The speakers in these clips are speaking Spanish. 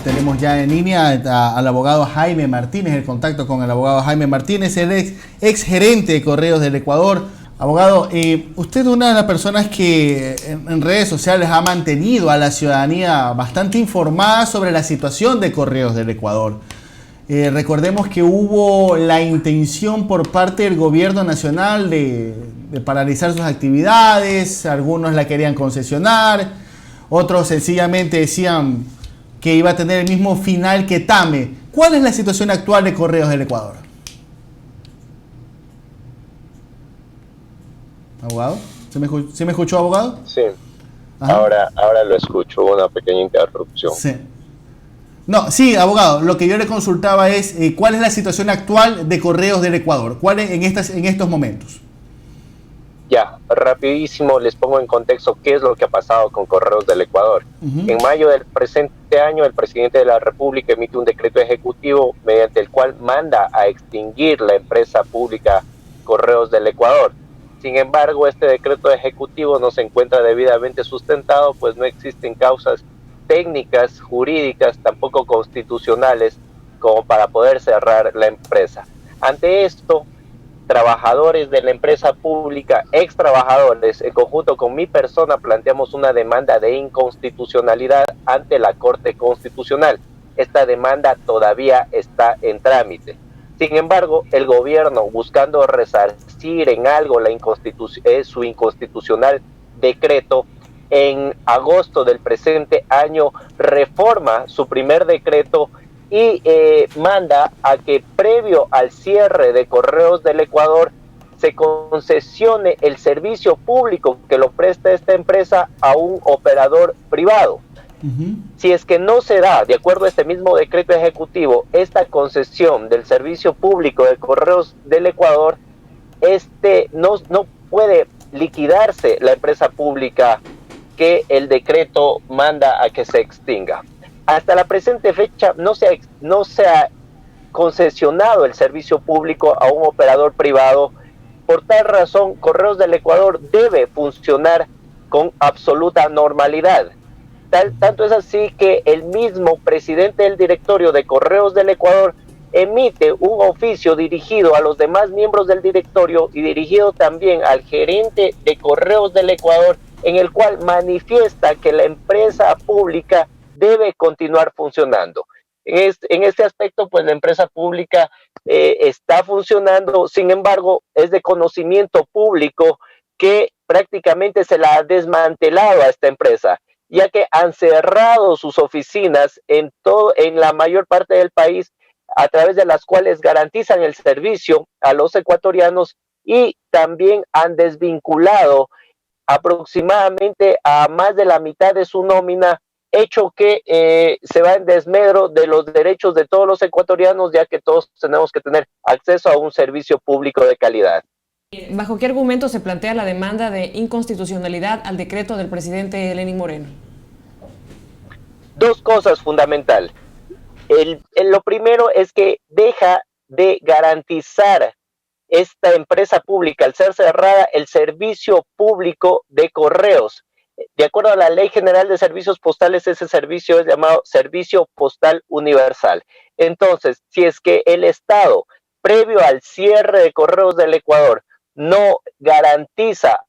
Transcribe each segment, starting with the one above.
Tenemos ya en línea al abogado Jaime Martínez, el contacto con el abogado Jaime Martínez, el ex gerente de Correos del Ecuador. Abogado, usted es una de las personas que en redes sociales ha mantenido a la ciudadanía bastante informada sobre la situación de Correos del Ecuador. Recordemos que hubo la intención por parte del gobierno nacional de paralizar sus actividades, algunos la querían concesionar, otros sencillamente decían que iba a tener el mismo final que TAME. ¿Cuál es la situación actual de Correos del Ecuador? ¿Abogado? ¿Sí me escuchó, abogado? Sí. Ahora lo escucho, hubo una pequeña interrupción. Sí. No, sí, abogado, lo que yo le consultaba es ¿cuál es la situación actual de Correos del Ecuador? ¿Cuál es en estos momentos? Ya, rapidísimo les pongo en contexto qué es lo que ha pasado con Correos del Ecuador. En mayo del presente año, el presidente de la República emite un decreto ejecutivo mediante el cual manda a extinguir la empresa pública Correos del Ecuador. Sin embargo, este decreto ejecutivo no se encuentra debidamente sustentado, pues no existen causas técnicas, jurídicas, tampoco constitucionales, como para poder cerrar la empresa. Ante esto, trabajadores de la empresa pública, ex trabajadores, en conjunto con mi persona, planteamos una demanda de inconstitucionalidad ante la Corte Constitucional. Esta demanda todavía está en trámite. Sin embargo, el gobierno, buscando resarcir en algo su inconstitucional decreto, en agosto del presente año reforma su primer decreto y manda a que previo al cierre de Correos del Ecuador se concesione el servicio público que lo presta esta empresa a un operador privado. Si es que no se da, de acuerdo a este mismo decreto ejecutivo, esta concesión del servicio público de Correos del Ecuador, no puede liquidarse la empresa pública que el decreto manda a que se extinga. Hasta la presente fecha no se ha concesionado el servicio público a un operador privado. Por tal razón, Correos del Ecuador debe funcionar con absoluta normalidad. Tanto es así que el mismo presidente del directorio de Correos del Ecuador emite un oficio dirigido a los demás miembros del directorio y dirigido también al gerente de Correos del Ecuador, en el cual manifiesta que la empresa pública debe continuar funcionando. En este aspecto, pues la empresa pública está funcionando, sin embargo, es de conocimiento público que prácticamente se la ha desmantelado a esta empresa, ya que han cerrado sus oficinas en la mayor parte del país, a través de las cuales garantizan el servicio a los ecuatorianos, y también han desvinculado aproximadamente a más de la mitad de su nómina, hecho que se va en desmedro de los derechos de todos los ecuatorianos, ya que todos tenemos que tener acceso a un servicio público de calidad. ¿Bajo qué argumento se plantea la demanda de inconstitucionalidad al decreto del presidente Lenín Moreno? Dos cosas fundamentales. Lo primero es que deja de garantizar esta empresa pública, al ser cerrada, el servicio público de correos. De acuerdo a la Ley General de Servicios Postales, ese servicio es llamado Servicio Postal Universal. Entonces, si es que el Estado, previo al cierre de Correos del Ecuador, no garantiza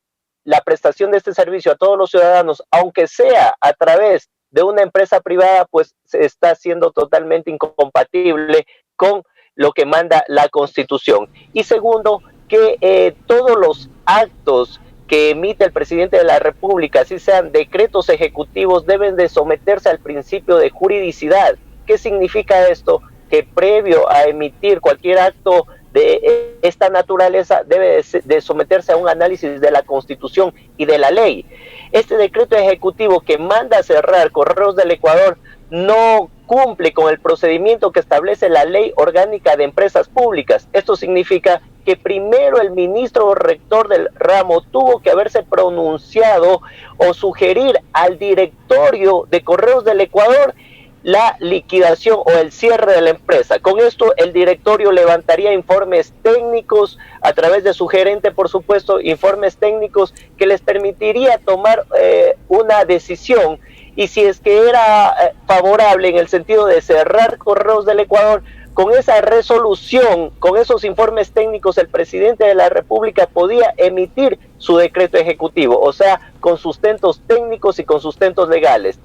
la prestación de este servicio a todos los ciudadanos, aunque sea a través de una empresa privada, pues se está haciendo totalmente incompatible con lo que manda la Constitución. Y segundo, que todos los actos que emite el presidente de la República, así sean decretos ejecutivos, deben de someterse al principio de juridicidad. ¿Qué significa esto? Que previo a emitir cualquier acto de esta naturaleza debe de someterse a un análisis de la Constitución y de la ley. Este decreto ejecutivo que manda a cerrar Correos del Ecuador no cumple con el procedimiento que establece la Ley Orgánica de Empresas Públicas. Esto significa que primero el ministro rector del ramo tuvo que haberse pronunciado o sugerir al directorio de Correos del Ecuador la liquidación o el cierre de la empresa. Con esto el directorio levantaría informes técnicos a través de su gerente, por supuesto, informes técnicos que les permitiría tomar una decisión y si es que era favorable en el sentido de cerrar Correos del Ecuador, con esa resolución, con esos informes técnicos, el presidente de la República podía emitir su decreto ejecutivo, o sea, con sustentos técnicos y con sustentos legales.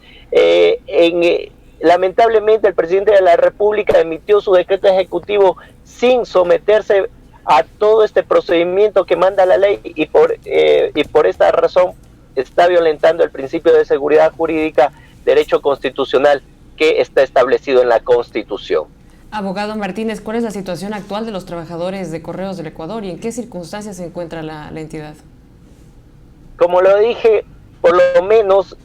Lamentablemente el presidente de la República emitió su decreto ejecutivo sin someterse a todo este procedimiento que manda la ley, y por esta razón está violentando el principio de seguridad jurídica, derecho constitucional que está establecido en la Constitución. Abogado Martínez, ¿cuál es la situación actual de los trabajadores de Correos del Ecuador y en qué circunstancias se encuentra la entidad? Como lo dije, por lo menos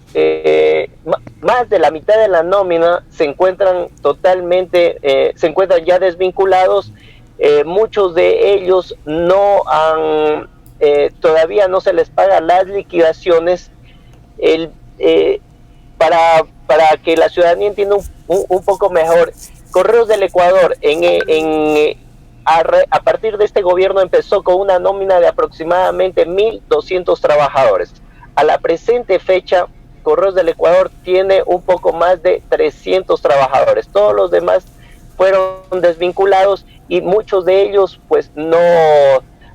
más de la mitad de la nómina se encuentran se encuentran ya desvinculados. Muchos de ellos todavía no se les paga las liquidaciones. Para que la ciudadanía entienda un poco mejor, Correos del Ecuador a partir de este gobierno empezó con una nómina de aproximadamente 1.200 trabajadores. A la presente fecha, Correos del Ecuador tiene un poco más de 300 trabajadores. Todos los demás fueron desvinculados y muchos de ellos, pues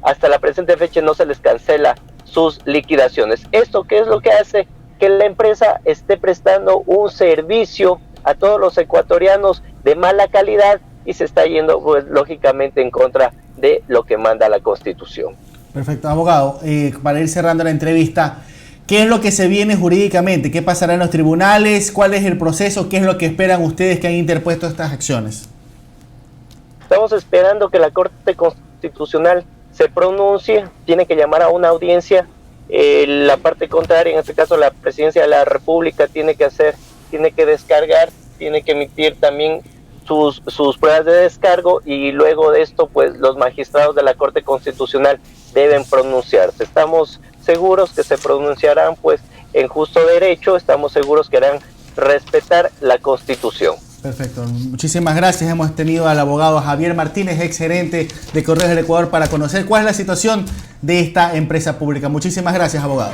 hasta la presente fecha no se les cancela sus liquidaciones. ¿Esto qué es lo que hace? Que la empresa esté prestando un servicio a todos los ecuatorianos de mala calidad y se está yendo, pues, lógicamente en contra de lo que manda la Constitución. Perfecto, abogado. Para ir cerrando la entrevista, ¿qué es lo que se viene jurídicamente? ¿Qué pasará en los tribunales? ¿Cuál es el proceso? ¿Qué es lo que esperan ustedes que han interpuesto estas acciones? Estamos esperando que la Corte Constitucional se pronuncie, tiene que llamar a una audiencia. La parte contraria, en este caso la Presidencia de la República, tiene que descargar, tiene que emitir también sus pruebas de descargo, y luego de esto, pues los magistrados de la Corte Constitucional deben pronunciarse. Estamos seguros que se pronunciarán, pues, en justo derecho. Estamos seguros que harán respetar la Constitución. Perfecto, muchísimas gracias. Hemos tenido al abogado Javier Martínez, ex gerente de Correos del Ecuador, para conocer cuál es la situación de esta empresa pública. Muchísimas gracias, abogado.